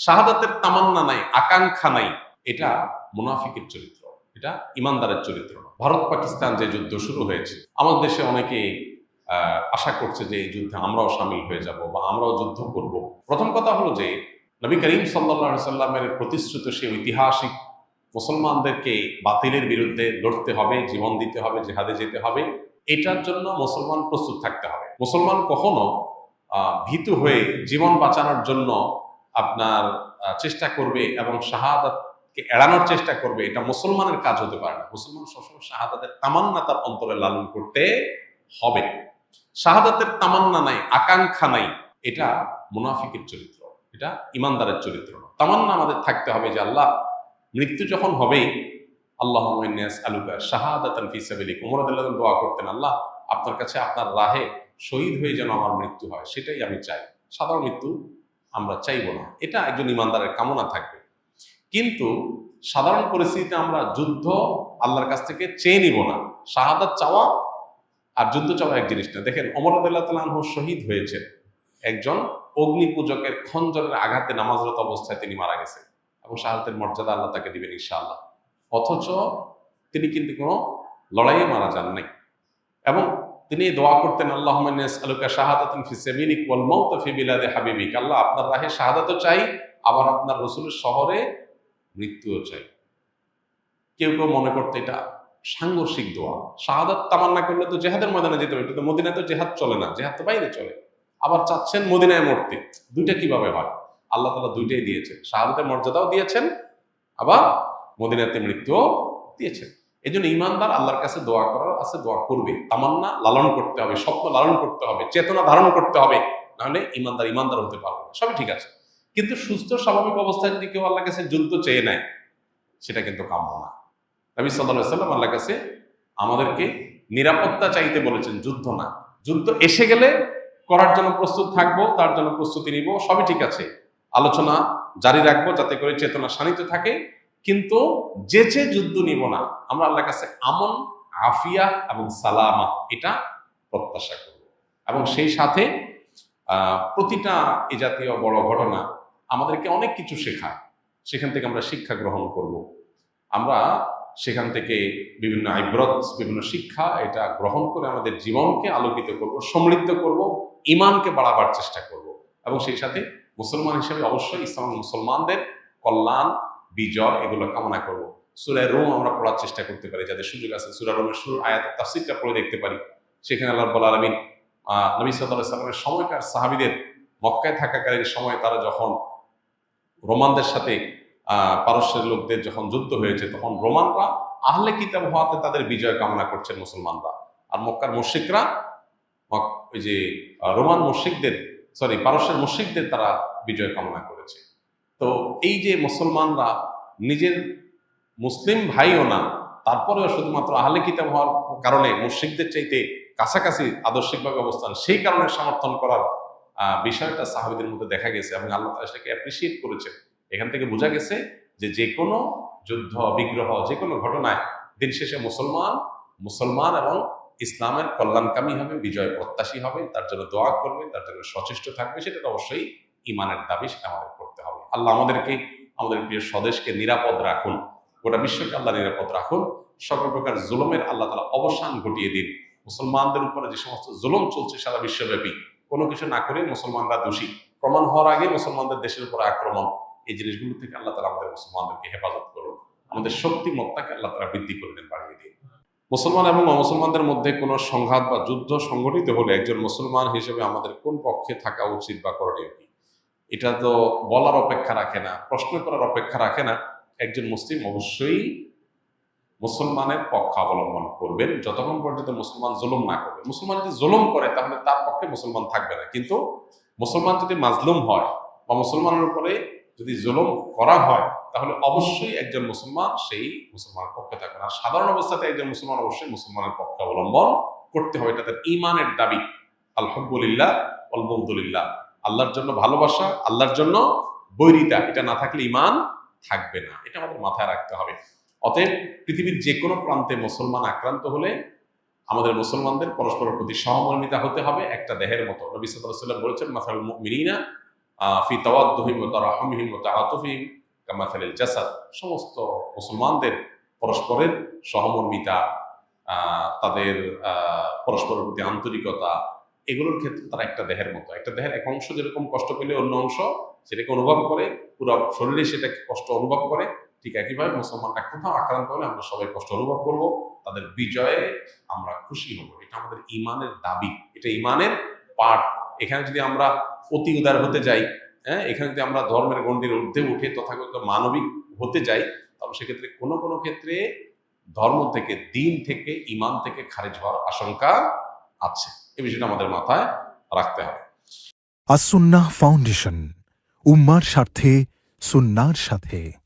শাহাদাতের তামান্না নাই, আকাঙ্ক্ষা নাই, এটা মুনাফিকের চরিত্র, এটা ইমানদারের চরিত্র না। ভারত পাকিস্তান যে যুদ্ধ শুরু হয়েছে, আমাদের দেশে অনেকে আশা করছে যে এই যুদ্ধে আমরাও সামিল হয়ে যাব বা আমরাও যুদ্ধ করব। প্রথম কথা হলো যে নবী করিম সাল্লাল্লাহু আলাইহি সাল্লামের প্রতিশ্রুত সেই ঐতিহাসিক মুসলমানদেরকে বাতিলের বিরুদ্ধে লড়তে হবে, জীবন দিতে হবে, জিহাদে যেতে হবে, এটার জন্য মুসলমান প্রস্তুত থাকতে হবে। মুসলমান কখনো ভীতু হয়ে জীবন বাঁচানোর জন্য আপনার চেষ্টা করবে এবং শাহাদাতকে এড়ানোর চেষ্টা করবে, এটা মুসলমানের কাজ হতে পারে না। মুসলমান সবসময় শাহাদাতের তামান্না তার অন্তরে লালন করতে হবে। শাহাদাতের তামান্না নাই, আকাঙ্ক্ষা নাই, এটা মুনাফিকের চরিত্র, এটা ইমানদারের চরিত্র না। তামান্না আমাদের থাকতে হবে যে আল্লাহ, মৃত্যু যখন হবেই, আল্লাহুম্মা ইন্নী আসআলুকা শাহাদাতান ফি সাবিলিক, ওমর রাদিয়াল্লাহু আনহু দোয়া করতেন, আল্লাহ আপনার কাছে আপনার রাহে শহীদ হয়ে যেন আমার মৃত্যু হয়, সেটাই আমি চাই। সাধারণ মৃত্যু আমরা চাইব না, এটা একজন ইমানদারের কামনা থাকবে। কিন্তু সাধারণ পরিস্থিতিতে আমরা যুদ্ধ আল্লাহর কাছ থেকে চেয়ে নিব না। শাহাদাত চাওয়া আর যুদ্ধ চাওয়া এক জিনিস না। দেখেন, ওমর রাদিয়াল্লাহু তাআলা আনহু শহীদ হয়েছেন একজন অগ্নি পূজকের খঞ্জরের আঘাতে নামাজরত অবস্থায় তিনি মারা গেছেন, এবং শাহাদাতের মর্যাদা আল্লাহ তাকে দিবেন ইনশাআল্লাহ। অথচ তিনি কিন্তু কোনো লড়াইয়ে মারা যান নাই, এবং তিনি দোয়া করতেন, আল্লাহুম্মা ইন্নী আসআলুকা শাহাদাতান ফি সাবিলিক ওয়াল মাউতা ফি বিলাদি হাবিবিক, আল্লাহ আপনার রাহে শাহাদাতও চাই, আবার আপনার রাসূলের শহরে মৃত্যুও চাই। কেউ কেউ মনে করতে এটা সাংঘর্ষিক দোয়া। শাহাদাত তামান্না করলে তো জেহাদের ময়দানে যেতে হবে, কিন্তু মদিনায় তো জেহাদ চলে না, জেহাদ তো বাইরে চলে। আবার চাচ্ছেন মদিনায় মরতে, দুইটা কিভাবে হয়? আল্লাহ তাআলা দুইটাই দিয়েছেন, শাহাদাতের মর্যাদাও দিয়েছেন, আবার মদিনাতে মৃত্যুও দিয়েছেন। এই জন্য ইমানদার আল্লাহর কাছে দোয়া করার আছে, দোয়া করবে। তামান্না লালন করতে হবে, স্বপ্ন লালন করতে হবে, চেতনা ধারণ করতে হবে, নাহলে ইমানদার হতে পারবে না। সবই ঠিক আছে, কিন্তু সুস্থ স্বাভাবিক অবস্থায় যদি কেউ আল্লাহর কাছে যুদ্ধ চেয়ে নেয়, সেটা কিন্তু কাম্য না। নবী সাল্লাল্লাহু আলাইহি ওয়াসাল্লাম আল্লাহর কাছে আমাদেরকে নিরাপত্তা চাইতে বলেছেন, যুদ্ধ না। যুদ্ধ এসে গেলে করার জন্য প্রস্তুত থাকবো, তার জন্য প্রস্তুতি নিব, সবই ঠিক আছে। আলোচনা জারি রাখবো যাতে করে চেতনা শানিত থাকে, কিন্তু যেচে যুদ্ধ নিব না। আমরা আল্লাহর কাছে আমন, আফিয়া এবং সালামা এটা প্রত্যাশা করব। এবং সেই সাথে প্রতিটা এই জাতীয় বড় ঘটনা আমাদেরকে অনেক কিছু শেখায়, সেখান থেকে আমরা শিক্ষা গ্রহণ করব। আমরা সেখান থেকে বিভিন্ন ইবরত, বিভিন্ন শিক্ষা এটা গ্রহণ করে আমাদের জীবনকে আলোকিত করব, সমৃদ্ধ করব, ঈমানকে বাড়াবার চেষ্টা করব। এবং সেই সাথে মুসলমান হিসেবে অবশ্যই ইসলাম মুসলমানদের কল্যাণ, বিজয় এগুলো কামনা করব। সূরা রুম আমরা পড়ার চেষ্টা করতে পারি, যাদের সুযোগ আছে সূরা রুমের শুরুর আয়াতের তাফসীরটা পড়ে দেখতে পারি। সেখানে আল্লাহ রাব্বুল আলামিন নবী সাল্লাল্লাহু আলাইহি ওয়াসাল্লামের সময়কার সাহাবীদের মক্কায় থাকাকালীন সময় তারা যখন রোমানদের সাথে পারস্যের লোকদের যখন যুদ্ধ হয়েছে, তখন রোমানরা আহলে কিতাব হওয়াতে তাদের বিজয় কামনা করছেন মুসলমানরা, আর মক্কার মুশরিকরা ওই যে রোমান মুশরিকদের, পারস্যের মুশরিকদের তারা বিজয় কামনা করেছে। তো এই যে মুসলমানরা নিজের মুসলিম ভাইও না, তারপরেও শুধুমাত্র আহলে কিতাব হওয়ার কারণে মুশরিকদের চাইতে কাছাকাছি আদর্শিকভাবে অবস্থান, সেই কারণে সমর্থন করার বিষয়টা সাহাবীদের মধ্যে দেখা গেছে, এবং আল্লাহ তাআলা সেটাকে অ্যাপ্রিসিয়েট করেছেন। এখান থেকে বোঝা গেছে যে কোনো যুদ্ধ বিগ্রহ, যে কোনো ঘটনায় দিন শেষে মুসলমান এবং ইসলামের কল্যাণকামী হবে, বিজয় প্রত্যাশী হবে, তার জন্য দোয়া করবে, তার জন্য সচেষ্ট থাকবে। সেটা তো অবশ্যই ঈমানের দাবি, সেটা আমাদের করতে হবে। আল্লাহ আমাদেরকে, আমাদের প্রিয় স্বদেশকে নিরাপদ রাখুন, গোটা বিশ্বকে আল্লাহ নিরাপদ রাখুন। সকল প্রকার জুলুমের আল্লাহ তাআলা অবসান ঘটিয়ে দিন। মুসলমানদের উপরে যে সমস্ত জুলুম চলছে সারা বিশ্বব্যাপী, কোনো কিছু না করে মুসলমানরা দোষী প্রমাণ হওয়ার আগে মুসলমানদের দেশের উপর আক্রমণ, এই জিনিসগুলো থেকে আল্লাহ তাআলা আমাদের মুসলমানদেরকে হেফাজত করুন। আমাদের শক্তিমত্তাকে আল্লাহ তাআলা বৃদ্ধি করে দেন, বাড়িয়ে দিন। মুসলমান এবং অমুসলমানদের মধ্যে কোনো সংঘাত বা যুদ্ধ সংঘটিত হলে একজন মুসলমান হিসেবে আমাদের কোন পক্ষে থাকা উচিত বা করণীয় কি, এটা তো বলার অপেক্ষা রাখে না, প্রশ্ন করার অপেক্ষা রাখে না। একজন মুসলিম অবশ্যই মুসলমানের পক্ষ অবলম্বন করবেন যতক্ষণ পর্যন্ত মুসলমান জুলুম না করবে। মুসলমান যদি জুলুম করে তাহলে তার পক্ষে মুসলমান থাকবে না, কিন্তু মুসলমান যদি মাজলুম হয় বা মুসলমানের উপরে যদি জুলুম করা হয়, তাহলে অবশ্যই একজন মুসলমান সেই মুসলমানের পক্ষে থাকবে না। সাধারণ অবস্থাতে একজন মুসলমান অবশ্যই মুসলমানের পক্ষে অবলম্বন করতে হবে, এটা তার ঈমানের দাবি। আল হুব্বুলিল্লাহ ওয়াল বুগদুলিল্লাহ, আল্লাহর জন্য ভালোবাসা, আল্লাহর জন্য বৈরিতা, এটা না থাকলে ঈমান থাকবে না, এটা আমাদের মাথায় রাখতে হবে। অতএব পৃথিবীর যে কোনো প্রান্তে মুসলমান আক্রান্ত হলে আমাদের মুসলমানদের পরস্পরের প্রতি সহমর্মিতা হতে হবে, একটা দেহের মতো। নবী সাল্লাল্লাহু আলাইহি ওয়াসাল্লাম বলেছেন, মাসালুল মুমিনিনা ফি তাওয়াদ্দুহিম ওয়া তারাহুমিহিম ওয়া তাআতুফিহিম কামাসালিল জাসাদ, সমস্ত মুসলমানদের পরস্পরের সহমর্মিতা, তাদের পরস্পরের প্রতি আন্তরিকতা, এগুলোর ক্ষেত্রে তারা একটা দেহের মতো। একটা দেহের এক অংশ যেরকম কষ্ট পেলে অন্য অংশ সেটাকে অনুভব করে, পুরো শরীরে সেটাকে কষ্ট অনুভব করে, ঠিক একইভাবে মুসলমানরা কোথাও আক্রান্ত হলে আমরা সবাই কষ্ট অনুভব করব, তাদের বিজয়ে আমরা খুশি হব। এটা আমাদের ইমানের দাবি, এটা ইমানের পাঠ। এখানে যদি আমরা অতি উদার হতে যাই, হ্যাঁ, এখানে যদি আমরা ধর্মের গণ্ডির ঊর্ধ্বে উঠে তথাকথিত মানবিক হতে যাই, তাহলে সেক্ষেত্রে কোনো কোনো ক্ষেত্রে ধর্ম থেকে, দিন থেকে, ইমান থেকে খারিজ হওয়ার আশঙ্কা আছে। এই বিষয়টা আমাদের মাথায় রাখতে হবে। আস সুন্নাহ ফাউন্ডেশন, উম্মার স্বার্থে সুন্নাহর সাথে।